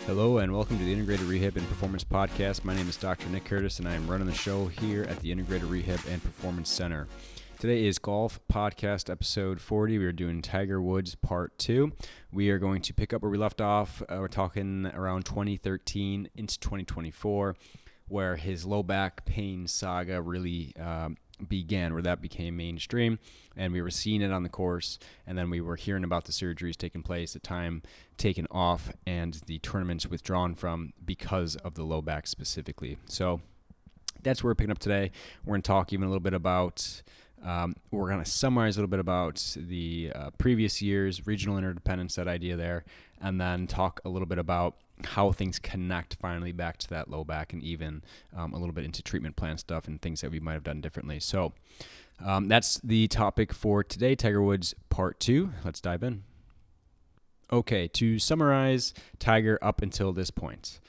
Hello and welcome to the Integrated Rehab and Performance Podcast. My name is Dr. Nick Curtis and I am running the show here at the Integrated Rehab and Performance Center. Today is Golf Podcast episode 40. We are doing Tiger Woods part 2. We are going to pick up where we left off. We're talking around 2013 into 2024, where his low back pain saga really began, where that became mainstream, and we were seeing it on the course, and then we were hearing about the surgeries taking place, the time taken off, and the tournaments withdrawn from because of the low back specifically. So that's where we're picking up today. We're going to talk even a little bit about, we're going to summarize a little bit about the previous year's regional interdependence, that idea there, and then talk a little bit about how things connect finally back to that low back, and even a little bit into treatment plan stuff and things that we might have done differently. So that's the topic for today, Tiger Woods part 2. Let's dive in. Okay, to summarize Tiger up until this point,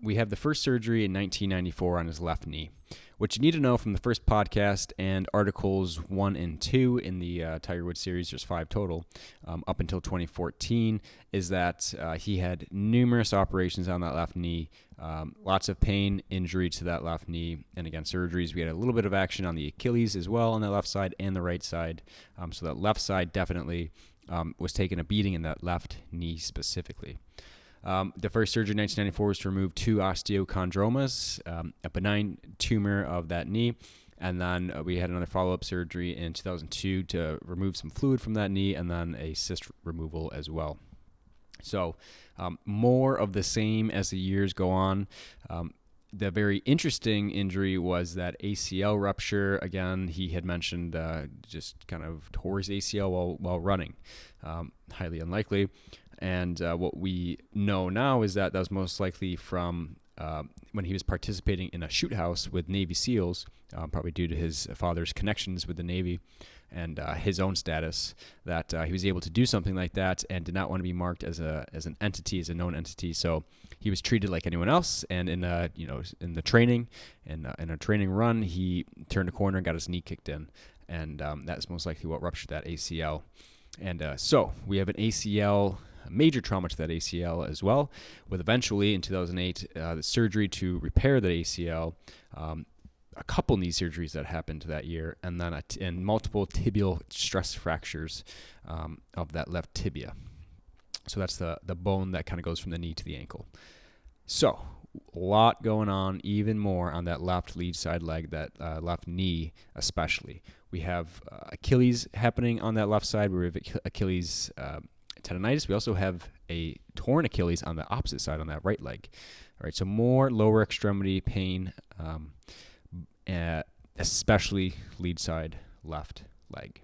we have the first surgery in 1994 on his left knee. What you need to know from the first podcast and articles 1 and 2 in the Tiger Woods series, there's 5 total, up until 2014, is that he had numerous operations on that left knee, lots of pain, injury to that left knee, and again, surgeries. We had a little bit of action on the Achilles as well on the left side and the right side. So that left side definitely was taking a beating in that left knee specifically. The first surgery in 1994 was to remove 2 osteochondromas, a benign tumor of that knee, and then we had another follow-up surgery in 2002 to remove some fluid from that knee, and then a cyst removal as well. So more of the same as the years go on. The very interesting injury was that ACL rupture. Again, he had mentioned just kind of tore his ACL while running. Highly unlikely. And what we know now is that was most likely from when he was participating in a shoot house with Navy SEALs, probably due to his father's connections with the Navy and his own status, that he was able to do something like that and did not want to be marked as an entity, as a known entity. So he was treated like anyone else. And in the training, in a training run, he turned a corner and got his knee kicked in, and that's most likely what ruptured that ACL. And so we have an ACL. Major trauma to that ACL as well, with eventually in 2008 the surgery to repair that ACL, a couple knee surgeries that happened that year, and then and multiple tibial stress fractures of that left tibia. So that's the bone that kind of goes from the knee to the ankle. So a lot going on, even more on that left lead side leg, that left knee especially. We have Achilles happening on that left side. We have Achilles tendonitis. We also have a torn Achilles on the opposite side, on that right leg. All right, so more lower extremity pain, especially lead side left leg.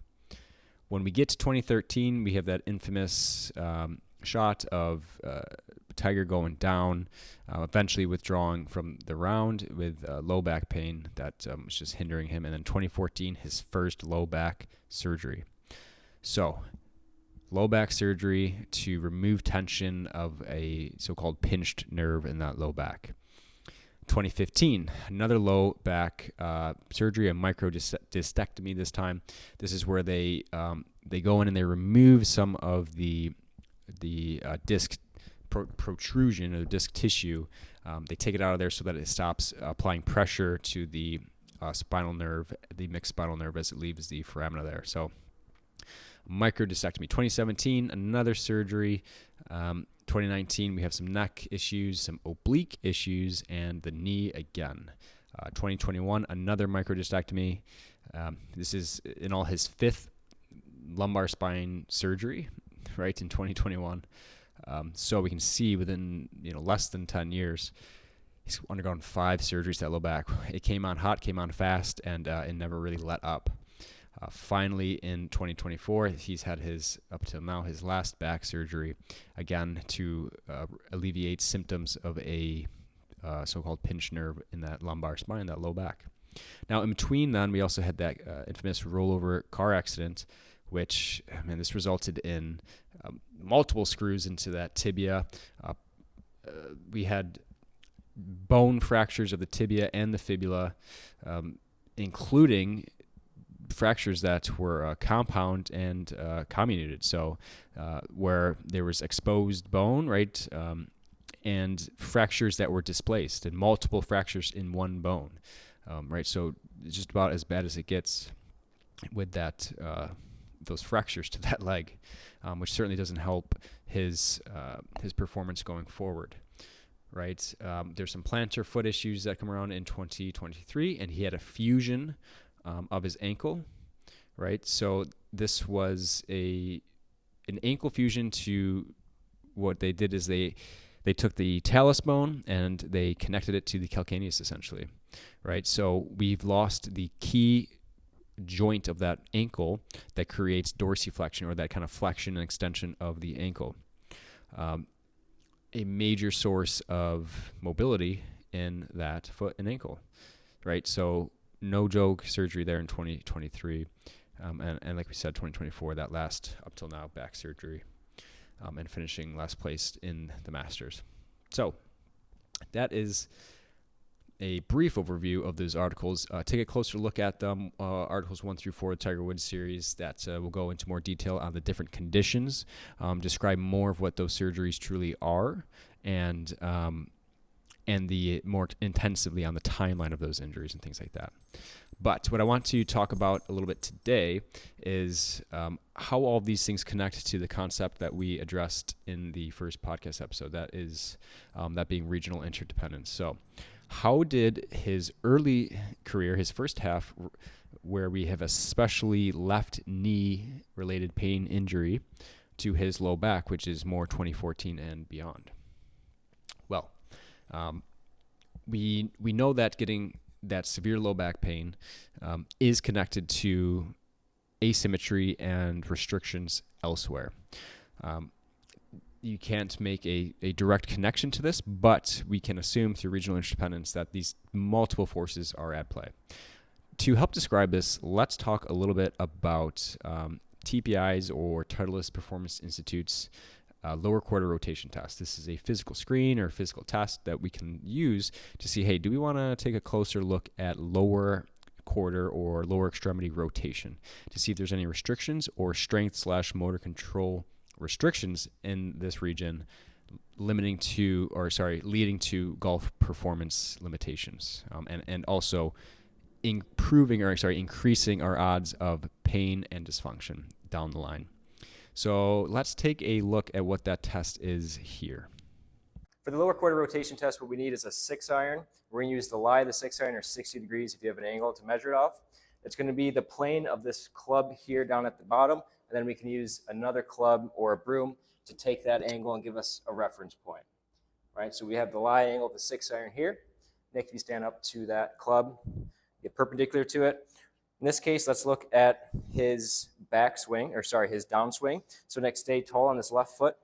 When we get to 2013, we have that infamous shot of Tiger going down, eventually withdrawing from the round with low back pain that was just hindering him. And then 2014, his first low back surgery. So low back surgery to remove tension of a so-called pinched nerve in that low back. 2015, another low back surgery, a microdiscectomy this time. This is where they go in and they remove some of the disc protrusion or disc tissue. They take it out of there so that it stops applying pressure to the spinal nerve, the mixed spinal nerve, as it leaves the foramina there. So microdiscectomy. 2017, another surgery. 2019, we have some neck issues, some oblique issues, and the knee again. 2021, another microdiscectomy. This is in all his 5th lumbar spine surgery, right, in 2021. So we can see within less than 10 years, he's undergone 5 surgeries to that low back. It came on hot, came on fast, and it never really let up. Finally, in 2024, he's had up till now, his last back surgery, again, to alleviate symptoms of a so-called pinched nerve in that lumbar spine, that low back. Now, in between then, we also had that infamous rollover car accident, which, this resulted in multiple screws into that tibia. We had bone fractures of the tibia and the fibula, including fractures that were compound and comminuted. So where there was exposed bone, right, and fractures that were displaced, and multiple fractures in one bone. Right, so it's just about as bad as it gets with that those fractures to that leg, which certainly doesn't help his performance going forward. Right, there's some plantar foot issues that come around in 2023, and he had a fusion of his ankle. Right, so this was an ankle fusion. To what they did is they took the talus bone and they connected it to the calcaneus, essentially. Right, so we've lost the key joint of that ankle that creates dorsiflexion, or that kind of flexion and extension of the ankle. A major source of mobility in that foot and ankle. Right, so no joke surgery there in 2023. And like we said, 2024, that last up till now back surgery, and finishing last place in the Masters. So that is a brief overview of those articles. Take a closer look at them, articles 1 through 4 of the Tiger Woods series, that will go into more detail on the different conditions, describe more of what those surgeries truly are, and the more intensively on the timeline of those injuries and things like that. But what I want to talk about a little bit today is how all of these things connect to the concept that we addressed in the first podcast episode, that is that being regional interdependence. So how did his early career, his first half, where we have especially left knee related pain injury, to his low back, which is more 2014 and beyond? Well, we know that getting that severe low back pain is connected to asymmetry and restrictions elsewhere. You can't make a direct connection to this, but we can assume through regional interdependence that these multiple forces are at play. To help describe this, let's talk a little bit about TPI's, or Titleist Performance Institutes, lower quarter rotation test. This is a physical screen or physical test that we can use to see, hey, do we want to take a closer look at lower quarter or lower extremity rotation to see if there's any restrictions or strength/motor control restrictions in this region leading to golf performance limitations, and also increasing our odds of pain and dysfunction down the line. So let's take a look at what that test is here. For the lower quarter rotation test, what we need is a 6-iron. We're going to use the lie of the 6-iron, or 60 degrees if you have an angle to measure it off. It's going to be the plane of this club here down at the bottom, and then we can use another club or a broom to take that angle and give us a reference point. Right? So we have the lie angle of the 6-iron here. Nick, if you stand up to that club, get perpendicular to it. In this case, let's look at his his downswing. So Nick, stay tall on this left foot,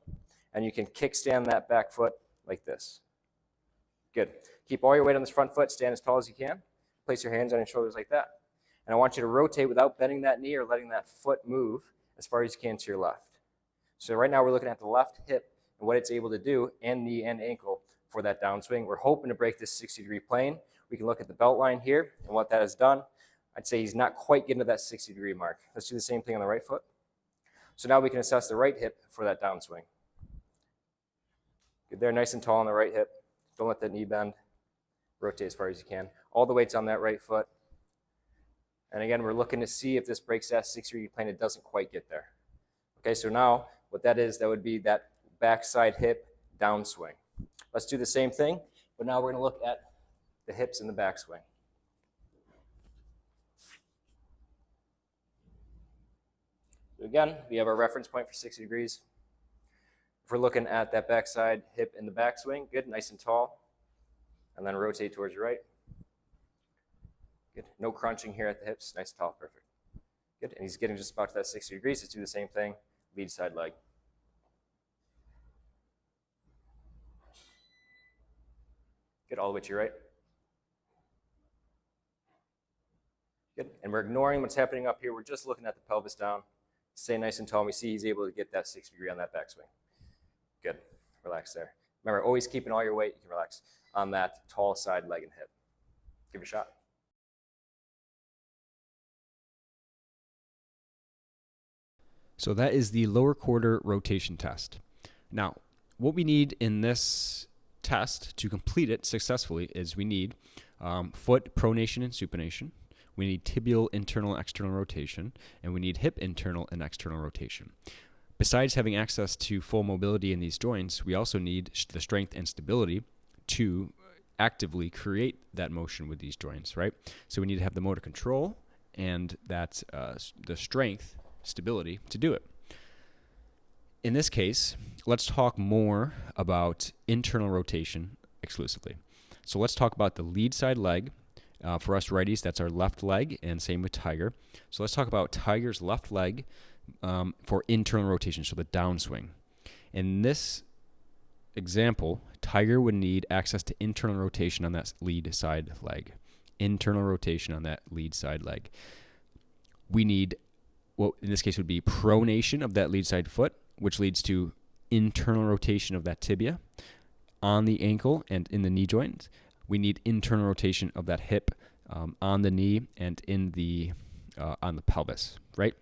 and you can kickstand that back foot like this. Good. Keep all your weight on this front foot, stand as tall as you can. Place your hands on your shoulders like that. And I want you to rotate without bending that knee or letting that foot move as far as you can to your left. So right now we're looking at the left hip and what it's able to do, and knee and ankle, for that downswing. We're hoping to break this 60-degree plane. We can look at the belt line here and what that has done. I'd say he's not quite getting to that 60-degree mark. Let's do the same thing on the right foot. So now we can assess the right hip for that downswing. Good there, nice and tall on the right hip. Don't let that knee bend. Rotate as far as you can. All the weight's on that right foot. And again, we're looking to see if this breaks that 60-degree plane. It doesn't quite get there. Okay, so now what that is, that would be that backside hip downswing. Let's do the same thing, but now we're going to look at the hips in the backswing. So again, we have our reference point for 60 degrees. If we're looking at that backside hip in the backswing, good, nice and tall. And then rotate towards your right. Good, no crunching here at the hips, nice and tall, perfect. Good, and he's getting just about to that 60 degrees. Let's do the same thing, lead side leg. Good, all the way to your right. Good, and we're ignoring what's happening up here. We're just looking at the pelvis down. Stay nice and tall, and we see he's able to get that 60 degree on that backswing. Good, relax there. Remember, always keeping all your weight, you can relax on that tall side leg and hip. Give it a shot. So that is the lower quarter rotation test. Now, what we need in this test to complete it successfully is we need foot pronation and supination. We need tibial internal and external rotation, and we need hip internal and external rotation. Besides having access to full mobility in these joints, we also need the strength and stability to actively create that motion with these joints, right? So we need to have the motor control and that the strength, stability to do it. In this case, let's talk more about internal rotation exclusively. So let's talk about the lead side leg. For us righties, that's our left leg, and same with Tiger. So let's talk about Tiger's left leg for internal rotation, so the downswing. In this example, Tiger would need access to internal rotation on that lead side leg. Internal rotation on that lead side leg. We need what in this case would be pronation of that lead side foot, which leads to internal rotation of that tibia on the ankle and in the knee joint. We need internal rotation of that hip on the knee and in the on the pelvis, right?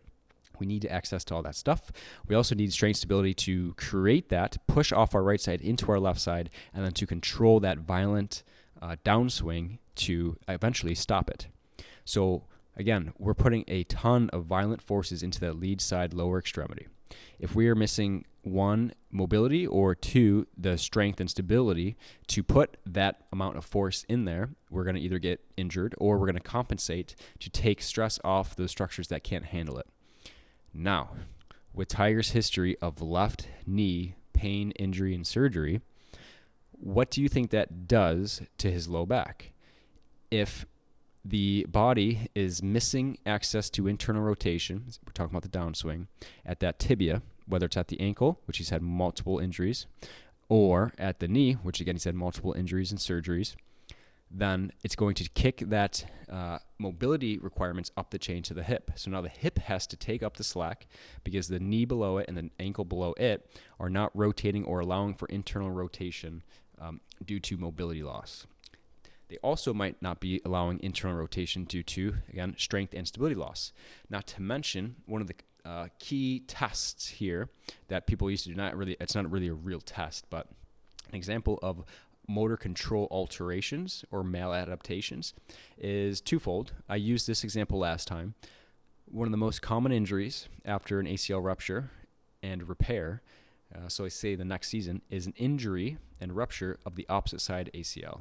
We need access to all that stuff. We also need strength stability to create that, push off our right side into our left side, and then to control that violent downswing to eventually stop it. So again, we're putting a ton of violent forces into that lead side lower extremity. If we are missing one, mobility, or two, the strength and stability to put that amount of force in there, we're going to either get injured or we're going to compensate to take stress off those structures that can't handle it. Now, with Tiger's history of left knee pain, injury, and surgery, what do you think that does to his low back? If the body is missing access to internal rotation, we're talking about the downswing, at that tibia, whether it's at the ankle, which he's had multiple injuries, or at the knee, which again he's had multiple injuries and surgeries, then it's going to kick that mobility requirements up the chain to the hip. So now the hip has to take up the slack because the knee below it and the ankle below it are not rotating or allowing for internal rotation due to mobility loss. They also might not be allowing internal rotation due to, again, strength and stability loss. Not to mention, one of the key tests here that people used to do, it's not really a real test, but an example of motor control alterations or maladaptations is twofold. I used this example last time. One of the most common injuries after an ACL rupture and repair, so I say the next season, is an injury and rupture of the opposite side ACL.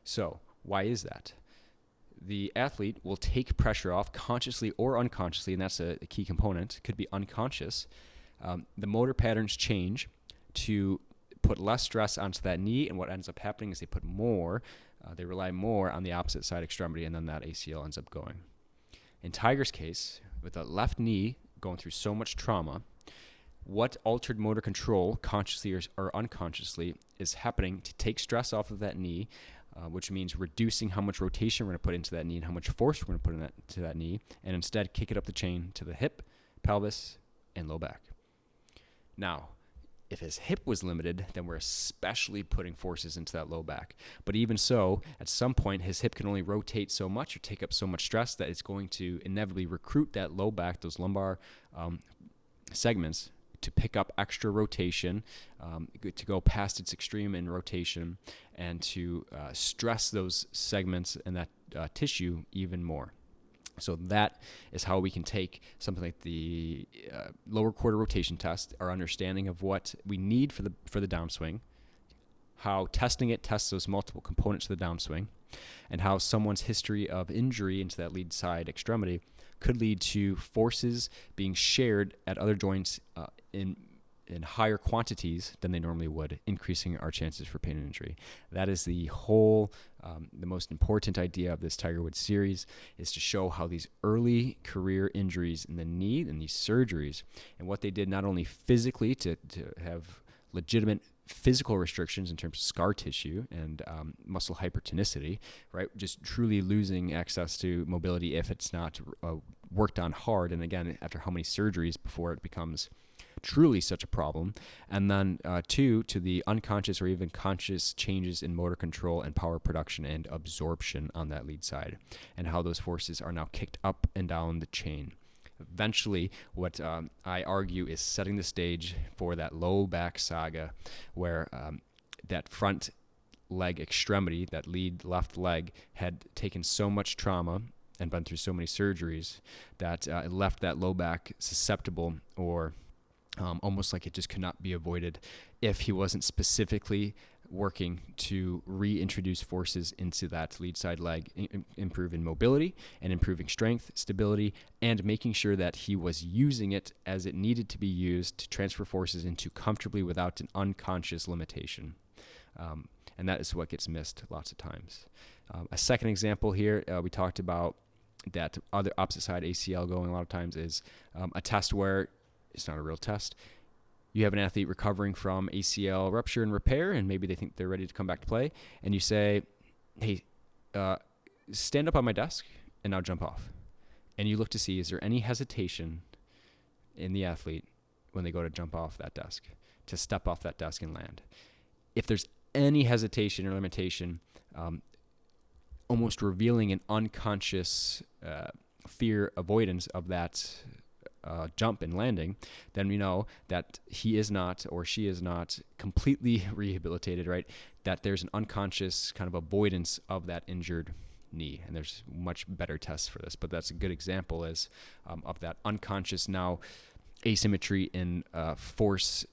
So why is that? The athlete will take pressure off consciously or unconsciously, and that's a key component. It could be unconscious. The motor patterns change to put less stress onto that knee, and what ends up happening is they rely more on the opposite side extremity, and then that ACL ends up going. In Tiger's case, with the left knee going through so much trauma, what altered motor control, consciously or unconsciously, is happening to take stress off of that knee, which means reducing how much rotation we're going to put into that knee and how much force we're going to put into that knee, and instead kick it up the chain to the hip, pelvis, and low back. Now, if his hip was limited, then we're especially putting forces into that low back. But even so, at some point, his hip can only rotate so much or take up so much stress that it's going to inevitably recruit that low back, those lumbar segments, to pick up extra rotation, to go past its extreme in rotation, and to stress those segments and that tissue even more. So that is how we can take something like the lower quarter rotation test, our understanding of what we need for the downswing, how testing it tests those multiple components of the downswing, and how someone's history of injury into that lead side extremity could lead to forces being shared at other joints in higher quantities than they normally would, increasing our chances for pain and injury. That is the whole, the most important idea of this Tiger Woods series, is to show how these early career injuries in the knee and these surgeries, and what they did not only physically to have legitimate physical restrictions in terms of scar tissue and muscle hypertonicity, right? Just truly losing access to mobility if it's not worked on hard. And again, after how many surgeries before it becomes truly such a problem. And then two, to the unconscious or even conscious changes in motor control and power production and absorption on that lead side, and how those forces are now kicked up and down the chain. Eventually, what I argue is setting the stage for that low back saga, where that front leg extremity, that lead left leg, had taken so much trauma and been through so many surgeries that it left that low back susceptible, or almost like it just could not be avoided if he wasn't specifically working to reintroduce forces into that lead side leg, improve in mobility and improving strength, stability, and making sure that he was using it as it needed to be used to transfer forces into comfortably without an unconscious limitation. And that is what gets missed lots of times. A second example here, we talked about that other opposite side ACL going a lot of times is a test where it's not a real test. You have an athlete recovering from ACL rupture and repair, and maybe they think they're ready to come back to play. And you say, hey, stand up on my desk and now jump off. And you look to see, is there any hesitation in the athlete when they go to jump off that desk, to step off that desk and land? If there's any hesitation or limitation, almost revealing an unconscious fear avoidance of that jump and landing, then we know that he is not, or she is not, completely rehabilitated, right? That there's an unconscious kind of avoidance of that injured knee. And there's much better tests for this, but that's a good example of that unconscious now asymmetry in force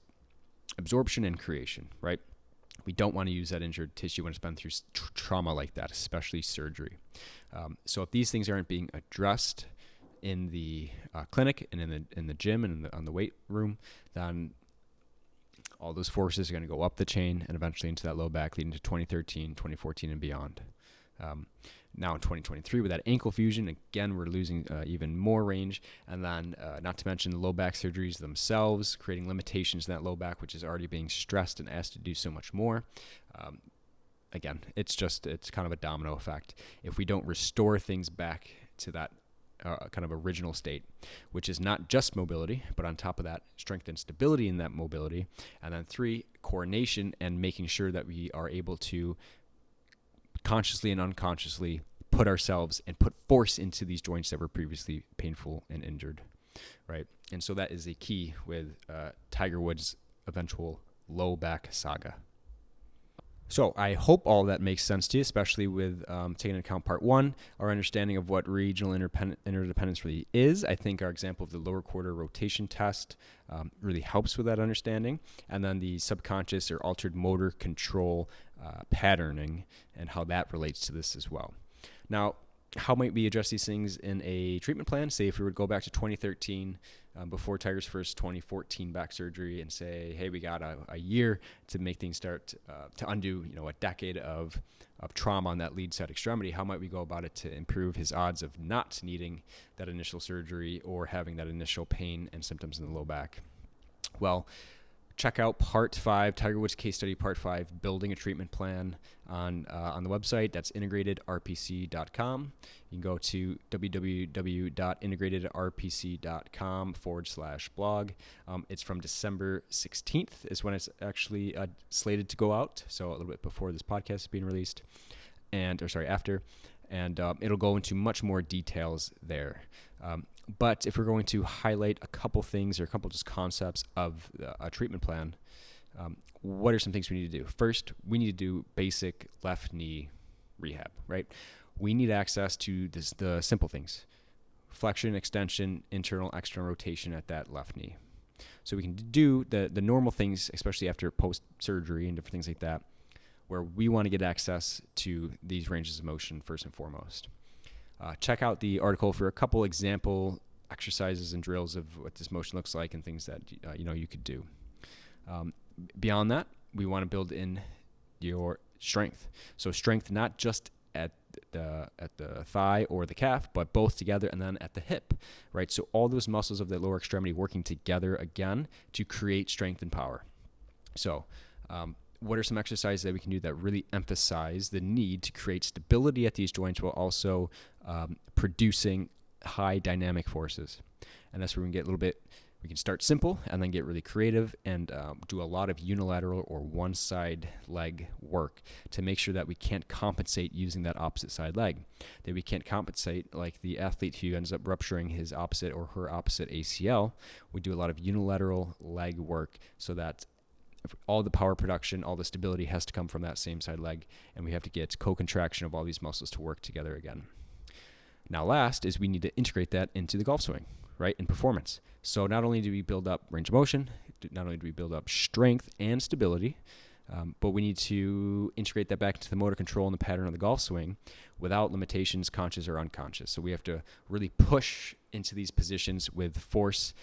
absorption and creation, right? We don't want to use that injured tissue when it's been through trauma like that, especially surgery. So if these things aren't being addressed in the clinic and in the gym and on the weight room, then all those forces are going to go up the chain and eventually into that low back, leading to 2013, 2014, and beyond. Now in 2023 with that ankle fusion, again, we're losing even more range. And then not to mention the low back surgeries themselves, creating limitations in that low back, which is already being stressed and asked to do so much more. Again, it's kind of a domino effect. If we don't restore things back to that kind of original state, which is not just mobility, but on top of that, strength and stability in that mobility. And then 3, coordination and making sure that we are able to consciously and unconsciously put ourselves and put force into these joints that were previously painful and injured, right? And so that is a key with Tiger Woods' eventual low back saga. So I hope all that makes sense to you, especially with taking into account part 1, our understanding of what regional interdependence really is. I think our example of the lower quarter rotation test really helps with that understanding. And then the subconscious or altered motor control patterning and how that relates to this as well. Now, how might we address these things in a treatment plan? Say if we would go back to 2013, before Tiger's first 2014 back surgery, and say, hey, we got a year to make things start to undo, a decade of trauma on that lead side extremity. How might we go about it to improve his odds of not needing that initial surgery or having that initial pain and symptoms in the low back? Well, check out Part 5, Tiger Woods Case Study Part 5, Building a Treatment Plan on the website. That's integratedrpc.com. You can go to www.integratedrpc.com/blog. It's from December 16th is when it's actually slated to go out, so a little bit before this podcast is being released, after. And it'll go into much more details there. But if we're going to highlight a couple things or a couple just concepts of a treatment plan, what are some things we need to do? First, we need to do basic left knee rehab, right? We need access to the simple things: flexion, extension, internal, external rotation at that left knee. So we can do the normal things, especially after post-surgery and different things like that, where we want to get access to these ranges of motion first and foremost. Check out the article for a couple example exercises and drills of what this motion looks like and things that you could do. Beyond that, we want to build in your strength. So strength not just at the thigh or the calf, but both together, and then at the hip, right? So all those muscles of the lower extremity working together again to create strength and power. So what are some exercises that we can do that really emphasize the need to create stability at these joints while also producing high dynamic forces? And that's where we can get a little bit, we can start simple and then get really creative and do a lot of unilateral or one side leg work to make sure that we can't compensate using that opposite side leg, that we can't compensate like the athlete who ends up rupturing his opposite or her opposite ACL. We do a lot of unilateral leg work so that all the power production, all the stability has to come from that same side leg, and we have to get co-contraction of all these muscles to work together again. Now last is we need to integrate that into the golf swing, right, in performance. So not only do we build up range of motion, not only do we build up strength and stability, but we need to integrate that back into the motor control and the pattern of the golf swing without limitations, conscious or unconscious. So we have to really push into these positions with force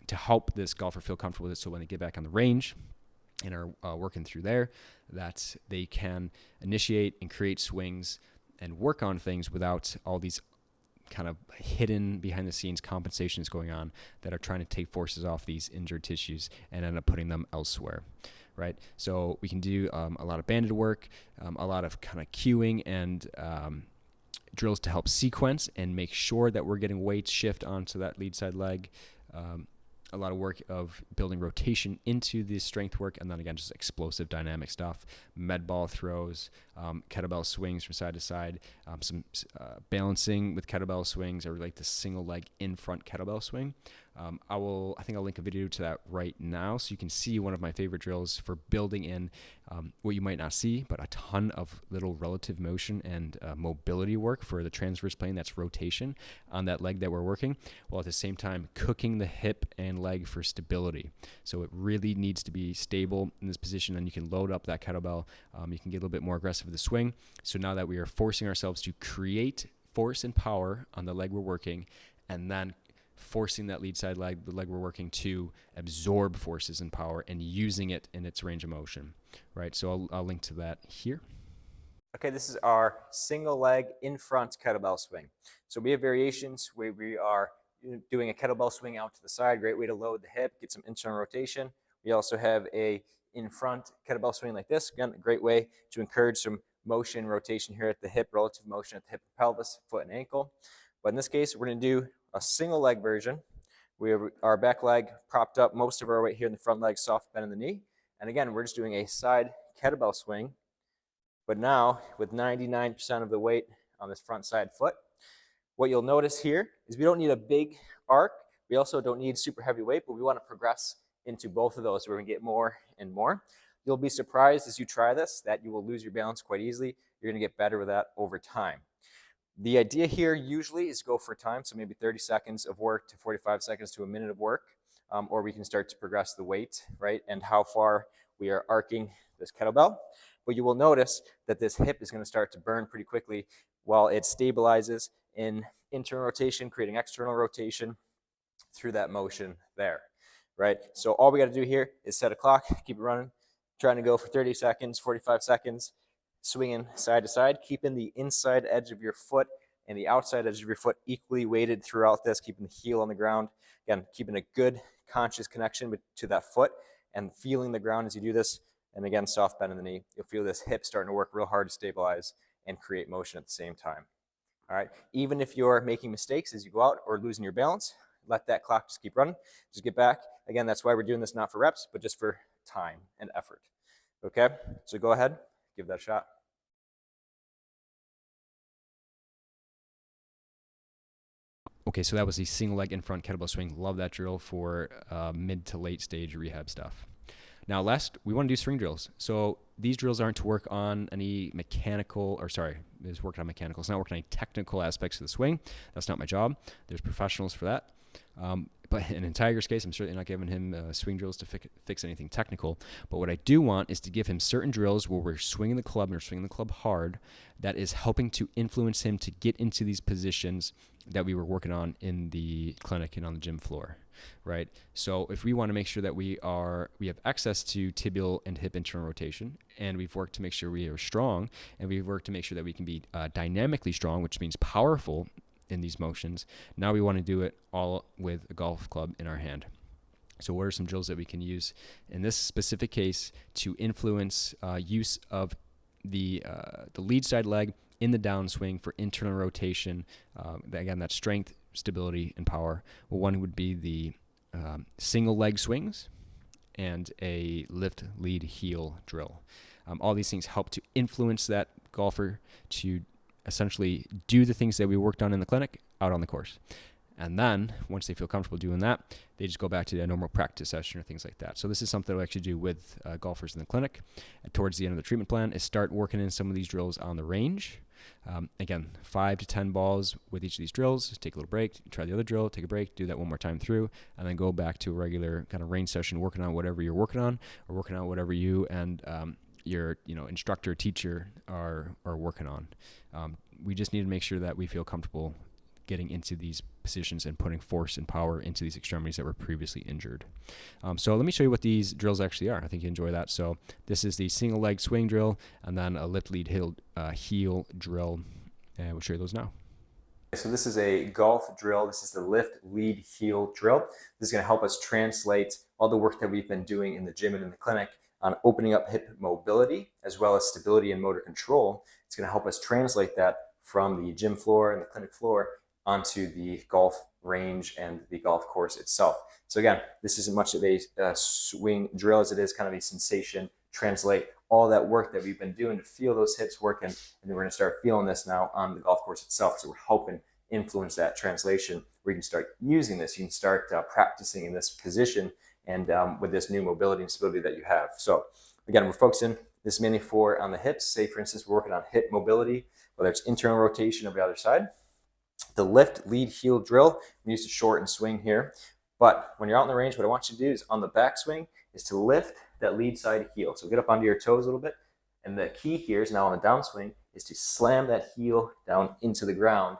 to help this golfer feel comfortable with it, so when they get back on the range and are working through there, that they can initiate and create swings and work on things without all these kind of hidden behind the scenes compensations going on that are trying to take forces off these injured tissues and end up putting them elsewhere. Right, so we can do a lot of banded work, a lot of kind of cueing and drills to help sequence and make sure that we're getting weight shift onto that lead side leg. A lot of work of building rotation into the strength work, and then again, just explosive dynamic stuff, med ball throws, kettlebell swings from side to side, some balancing with kettlebell swings, or like the single leg in front kettlebell swing. I think I'll link a video to that right now so you can see one of my favorite drills for building in what you might not see, but a ton of little relative motion and mobility work for the transverse plane, that's rotation on that leg that we're working, while at the same time cooking the hip and leg for stability. So it really needs to be stable in this position, and you can load up that kettlebell. You can get a little bit more aggressive with the swing. So now that we are forcing ourselves to create force and power on the leg we're working, and then forcing that lead side leg, the leg we're working, to absorb forces and power and using it in its range of motion, right? So I'll link to that here. Okay, this is our single leg in front kettlebell swing. So we have variations where we are doing a kettlebell swing out to the side, great way to load the hip, get some internal rotation. We also have a in front kettlebell swing like this, again, a great way to encourage some motion, rotation here at the hip, relative motion at the hip and pelvis, foot and ankle. But in this case, we're gonna do a single leg version. We have our back leg propped up, most of our weight here in the front leg, soft bend in the knee. And again, we're just doing a side kettlebell swing, but now with 99% of the weight on this front side foot. What you'll notice here is we don't need a big arc. We also don't need super heavy weight, but we want to progress into both of those. We're going to get more and more. You'll be surprised as you try this that you will lose your balance quite easily. You're going to get better with that over time. The idea here usually is go for time, so maybe 30 seconds of work to 45 seconds to a minute of work, or we can start to progress the weight, right, and how far we are arcing this kettlebell. But you will notice that this hip is going to start to burn pretty quickly while it stabilizes in internal rotation, creating external rotation through that motion there, right? So all we got to do here is set a clock, keep it running, trying to go for 30 seconds, 45 seconds, swinging side to side, keeping the inside edge of your foot and the outside edge of your foot equally weighted throughout this, keeping the heel on the ground. Again, keeping a good conscious connection to that foot and feeling the ground as you do this. And again, soft bend in the knee. You'll feel this hip starting to work real hard to stabilize and create motion at the same time. All right, even if you're making mistakes as you go out or losing your balance, let that clock just keep running. Just get back. Again, that's why we're doing this not for reps, but just for time and effort. Okay, so go ahead, give that a shot. Okay, so that was the single leg in front kettlebell swing. Love that drill for mid to late stage rehab stuff. Now last, we want to do swing drills. So these drills aren't to work on any mechanical, or sorry, it's working on mechanical. It's not working on any technical aspects of the swing. That's not my job. There's professionals for that. But in Tiger's case, I'm certainly not giving him swing drills to fix anything technical. But what I do want is to give him certain drills where we're swinging the club and we're swinging the club hard that is helping to influence him to get into these positions that we were working on in the clinic and on the gym floor, right? So if we want to make sure that we have access to tibial and hip internal rotation, and we've worked to make sure we are strong, and we've worked to make sure that we can be dynamically strong, which means powerful in these motions. Now we want to do it all with a golf club in our hand. So what are some drills that we can use in this specific case to influence use of the lead side leg in the downswing for internal rotation? Again, that's strength, stability, and power. Well, one would be the single leg swings and a lift, lead, heel drill. All these things help to influence that golfer to essentially do the things that we worked on in the clinic out on the course. And then once they feel comfortable doing that, they just go back to their normal practice session or things like that. So this is something we'll actually do with golfers in the clinic. Towards the end of the treatment plan is start working in some of these drills on the range. Again, 5 to 10 balls with each of these drills. Take a little break, try the other drill, take a break, do that one more time through, and then go back to a regular kind of range session, working on whatever you're working on, or working on whatever you and your instructor, teacher are working on. We just need to make sure that we feel comfortable getting into these positions and putting force and power into these extremities that were previously injured. So let me show you what these drills actually are. I think you enjoy that. So this is the single leg swing drill, and then a lift lead heel drill, and we'll show you those now. So this is a golf drill. This is the lift lead heel drill. This is going to help us translate all the work that we've been doing in the gym and in the clinic on opening up hip mobility as well as stability and motor control. It's going to help us translate that from the gym floor and the clinic floor onto the golf range and the golf course itself. So again, this isn't much of a swing drill as it is kind of a sensation. Translate all that work that we've been doing to feel those hips working, and then we're going to start feeling this now on the golf course itself. So we're helping influence that translation where you can start using this. You can start practicing in this position and with this new mobility and stability that you have. So again, we're focusing this mainly on the hips. Say for instance, we're working on hip mobility, whether it's internal rotation of the other side. The lift lead heel drill, we use to short and swing here. But when you're out in the range, what I want you to do is on the backswing is to lift that lead side heel. So get up onto your toes a little bit. And the key here is now on the downswing is to slam that heel down into the ground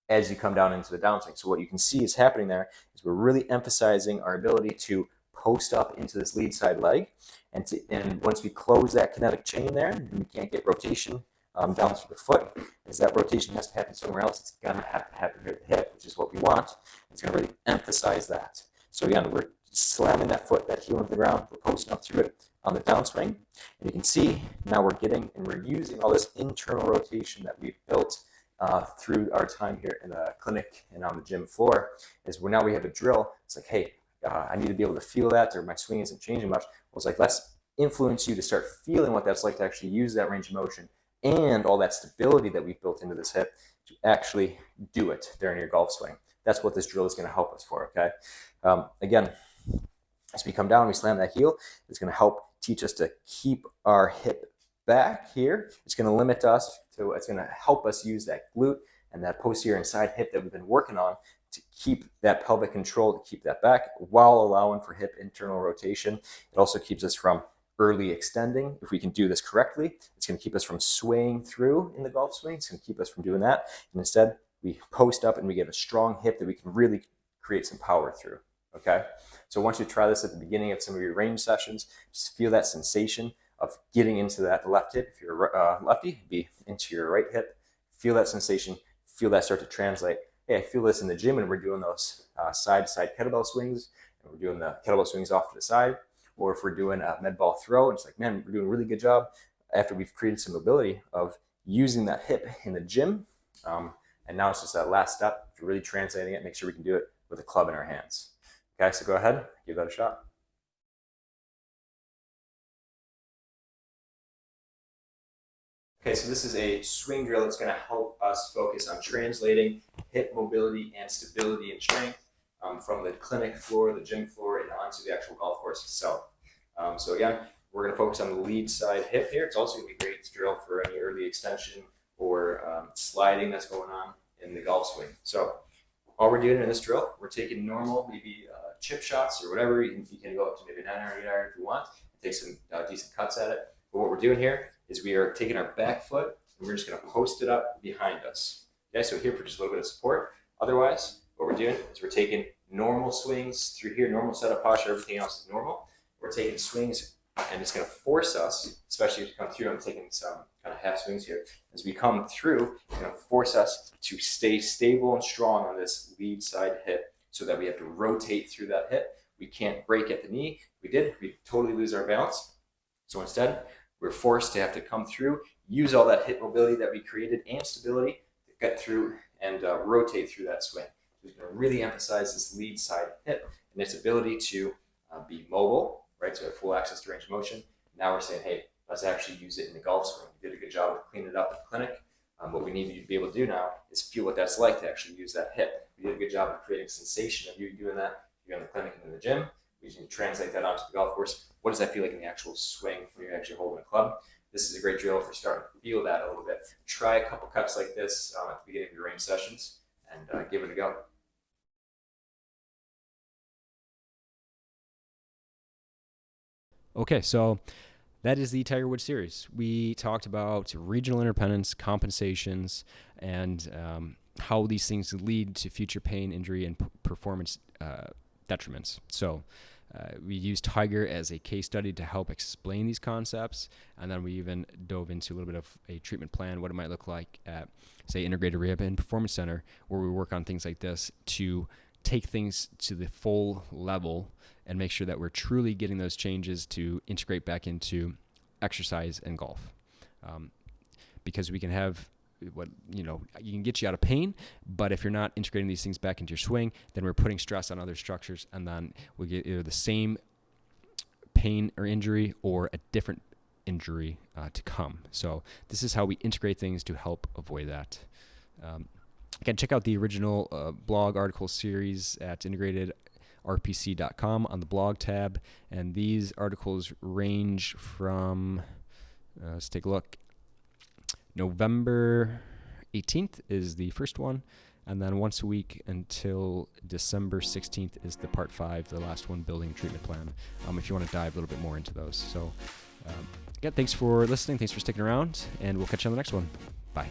as you come down into the downswing. So what you can see is happening there is we're really emphasizing our ability to post up into this lead side leg. And once we close that kinetic chain there, and we can't get rotation down through the foot, is that rotation has to happen somewhere else. It's going to have to happen here at the hip, which is what we want. It's going to really emphasize that. So again, we're slamming that foot, that heel into the ground. We're posting up through it on the downswing. And you can see now we're using all this internal rotation that we've built through our time here in the clinic and on the gym floor. Now we have a drill. It's like, hey, I need to be able to feel that, or my swing isn't changing much. Well, it's like, let's influence you to start feeling what that's like to actually use that range of motion and all that stability that we've built into this hip to actually do it during your golf swing. That's what this drill is going to help us for, okay? Again, as we come down, we slam that heel. It's going to help teach us to keep our hip back here. It's going to limit us to, it's going to help us use that glute and that posterior and side hip that we've been working on to keep that pelvic control, to keep that back while allowing for hip internal rotation. It also keeps us from early extending. If we can do this correctly, it's going to keep us from swaying through in the golf swing. It's going to keep us from doing that. And instead, we post up and we get a strong hip that we can really create some power through. Okay. So once you try this at the beginning of some of your range sessions, just feel that sensation of getting into that left hip. If you're lefty, be into your right hip. Feel that sensation. Feel that start to translate. Hey, I feel this in the gym when we're doing those side-to-side kettlebell swings, and we're doing the kettlebell swings off to the side. Or if we're doing a med ball throw, and it's like, man, we're doing a really good job after we've created some mobility of using that hip in the gym. And now it's just that last step to really translating it, make sure we can do it with a club in our hands. Okay, so go ahead, give that a shot. Okay, so this is a swing drill that's going to help us focus on translating hip mobility and stability and strength from the clinic floor, the gym floor, and onto the actual golf course itself. So again, we're going to focus on the lead side hip here. It's also going to be great to drill for any early extension or sliding that's going on in the golf swing. So all we're doing in this drill, we're taking normal, maybe chip shots or whatever. You can go up to maybe 9 iron, 8 iron if you want. Take some decent cuts at it. But what we're doing here is we are taking our back foot and we're just going to post it up behind us. Okay, so here for just a little bit of support. Otherwise, what we're doing is we're taking normal swings through here, normal setup posture, everything else is normal. We're taking swings and it's going to force us, especially if you come through, I'm taking some kind of half swings here. As we come through, it's going to force us to stay stable and strong on this lead side hip so that we have to rotate through that hip. We can't break at the knee. If we did, we'd totally lose our balance. So instead, we're forced to have to come through, use all that hip mobility that we created and stability to get through and rotate through that swing. We're going to really emphasize this lead side hip and its ability to be mobile, right? So we have full access to range of motion. Now we're saying, hey, let's actually use it in the golf swing. We did a good job of cleaning it up in the clinic. What we need you to be able to do now is feel what that's like to actually use that hip. We did a good job of creating sensation of you doing that. You're in the clinic and in the gym. We can translate that onto the golf course. What does that feel like in the actual swing when you're actually holding a club? This is a great drill for starting to feel that a little bit. Try a couple cuts like this at the beginning of your range sessions and give it a go. Okay, so that is the Tiger Woods series. We talked about regional interdependence, compensations, and how these things lead to future pain, injury, and performance detriments. So we used Tiger as a case study to help explain these concepts, and then we even dove into a little bit of a treatment plan, what it might look like at, say, Integrated Rehab and Performance Center, where we work on things like this to take things to the full level and make sure that we're truly getting those changes to integrate back into exercise and golf. Because we can have you can get you out of pain, but if you're not integrating these things back into your swing, then we're putting stress on other structures, and then we get either the same pain or injury or a different injury to come. So this is how we integrate things to help avoid that. Again, check out the original blog article series at integratedrpc.com on the blog tab. And these articles range from, let's take a look. November 18th is the first one. And then once a week until December 16th is the part 5, the last one, building a treatment plan, if you want to dive a little bit more into those. So, again, thanks for listening. Thanks for sticking around. And we'll catch you on the next one. Bye.